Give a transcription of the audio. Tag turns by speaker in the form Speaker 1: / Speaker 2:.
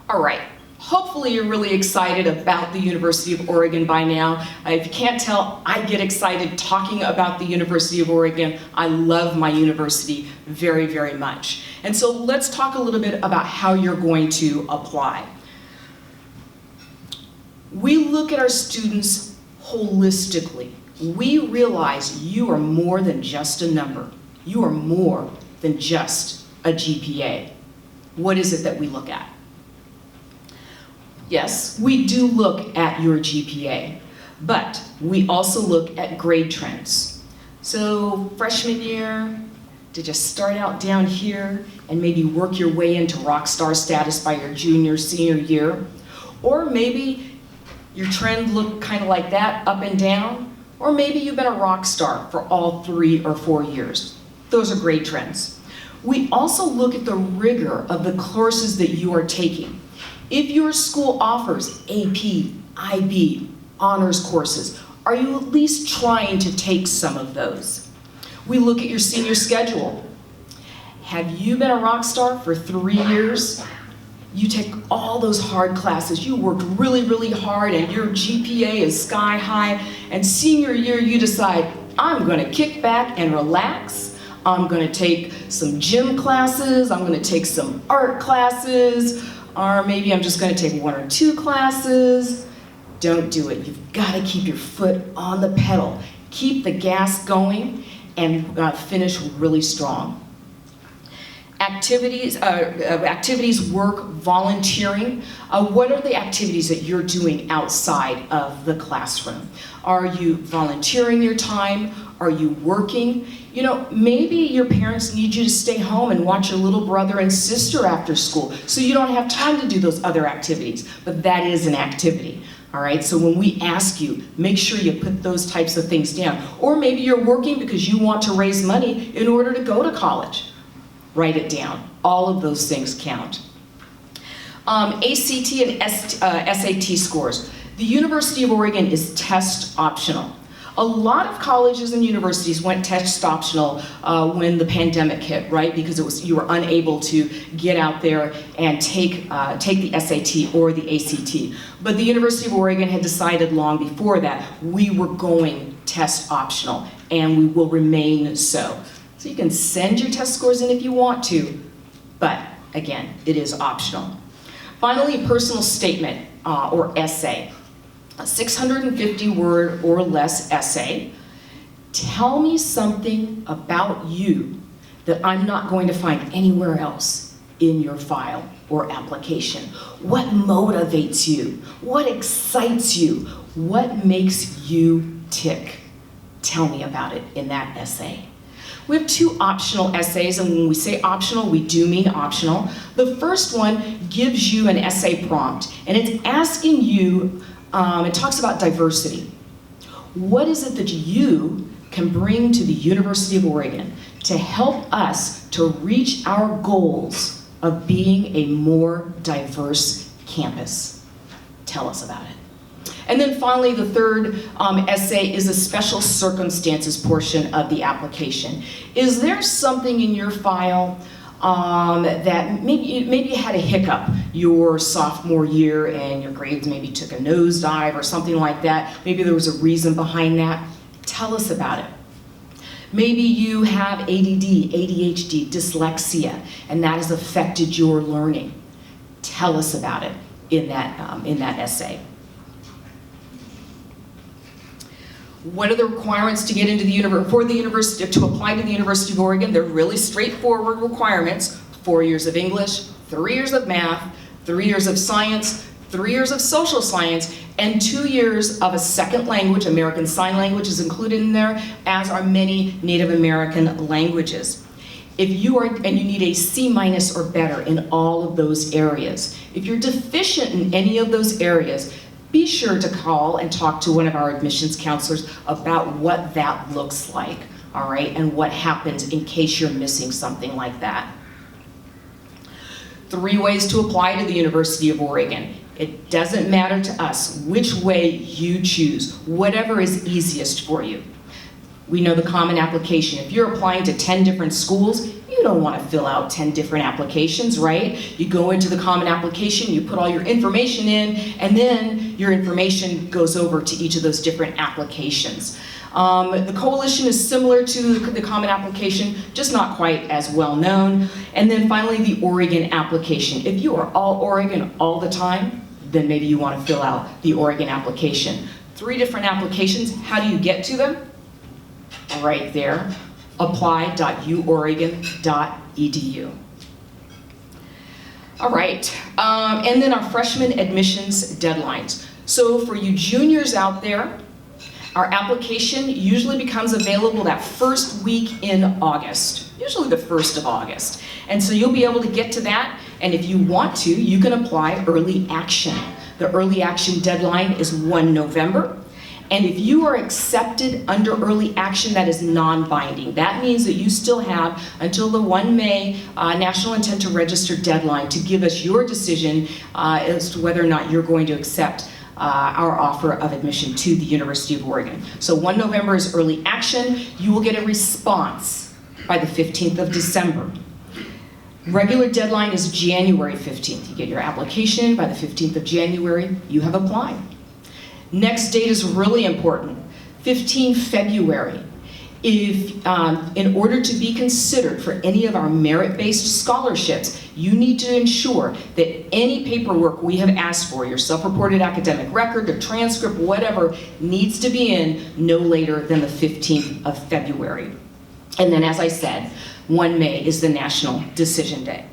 Speaker 1: All right, hopefully you're really excited about the University of Oregon by now. If you can't tell, I get excited talking about the University of Oregon. I love my university very, very much. And so let's talk a little bit about how you're going to apply. We look at our students holistically. We realize you are more than just a number. You are more than just a GPA. What is it that we look at? Yes, we do look at your GPA, but we also look at grade trends. So freshman year, did you start out down here and maybe work your way into rock star status by your junior, senior year? Or maybe your trend looked kind of like that, up and down, or maybe you've been a rock star for all 3 or 4 years. Those are grade trends. We also look at the rigor of the courses that you are taking. If your school offers AP, IB, honors courses, are you at least trying to take some of those? We look at your senior schedule. Have you been a rock star for 3 years? You take all those hard classes, you worked really, really hard, and your GPA is sky high, and senior year you decide, I'm gonna kick back and relax. I'm gonna take some gym classes, I'm gonna take some art classes, or maybe I'm just gonna take 1 or 2 classes. Don't do it. You've gotta keep your foot on the pedal. Keep the gas going and finish really strong. Activities, work, volunteering. What are the activities that you're doing outside of the classroom? Are you volunteering your time? Are you working? You know, maybe your parents need you to stay home and watch your little brother and sister after school, so you don't have time to do those other activities, but that is an activity. All right, so when we ask you, make sure you put those types of things down. Or maybe you're working because you want to raise money in order to go to college. Write it down. All of those things count. ACT and SAT scores. The University of Oregon is test optional. A lot of colleges and universities went test optional when the pandemic hit, right? Because you were unable to get out there and take the SAT or the ACT. But the University of Oregon had decided long before that we were going test optional, and we will remain so. So you can send your test scores in if you want to, but again, it is optional. Finally, a personal statement or essay. A 650-word or less essay. Tell me something about you that I'm not going to find anywhere else in your file or application. What motivates you? What excites you? What makes you tick? Tell me about it in that essay. We have 2 optional essays, and when we say optional, we do mean optional. The first one gives you an essay prompt, and it's asking you, it talks about diversity. What is it that you can bring to the University of Oregon to help us to reach our goals of being a more diverse campus? Tell us about it. And then finally, the third essay is a special circumstances portion of the application. Is there something in your file that maybe you had a hiccup your sophomore year and your grades maybe took a nosedive or something like that? Maybe there was a reason behind that. Tell us about it. Maybe you have ADD, ADHD, dyslexia, and that has affected your learning. Tell us about it in that essay. What are the requirements to get into the university, to apply to the University of Oregon? They're really straightforward requirements. 4 years of English, 3 years of math, 3 years of science, 3 years of social science, and 2 years of a second language. American Sign Language is included in there, as are many Native American languages. If you are, and you need a C- or better in all of those areas. If you're deficient in any of those areas, be sure to call and talk to one of our admissions counselors about what that looks like, all right, and what happens in case you're missing something like that. 3 ways to apply to the University of Oregon. It doesn't matter to us which way you choose, whatever is easiest for you. We know the common application. If you're applying to 10 different schools, You don't want to fill out 10 different applications, right? You go into the common application, you put all your information in, and then your information goes over to each of those different applications. The coalition is similar to the common application, just not quite as well known. And then finally, the Oregon application. If you are all Oregon all the time, then maybe you want to fill out the Oregon application. 3 different applications. How do you get to them? Right there, apply.uoregon.edu. All right, and then our freshman admissions deadlines. So for you juniors out there, our application usually becomes available that first week in August, usually the 1st of August. And so you'll be able to get to that, and if you want to, you can apply early action. The early action deadline is 1 November. And if you are accepted under early action, that is non-binding. That means that you still have until the 1 May National Intent to Register deadline to give us your decision as to whether or not you're going to accept our offer of admission to the University of Oregon. So 1 November is early action. You will get a response by the 15th of December. Regular deadline is January 15th. You get your application by the 15th of January, you have applied. Next date is really important, 15 February. If, in order to be considered for any of our merit-based scholarships, you need to ensure that any paperwork we have asked for, your self-reported academic record, a transcript, whatever, needs to be in no later than the 15th of February. And then, as I said, 1 May is the National Decision Day.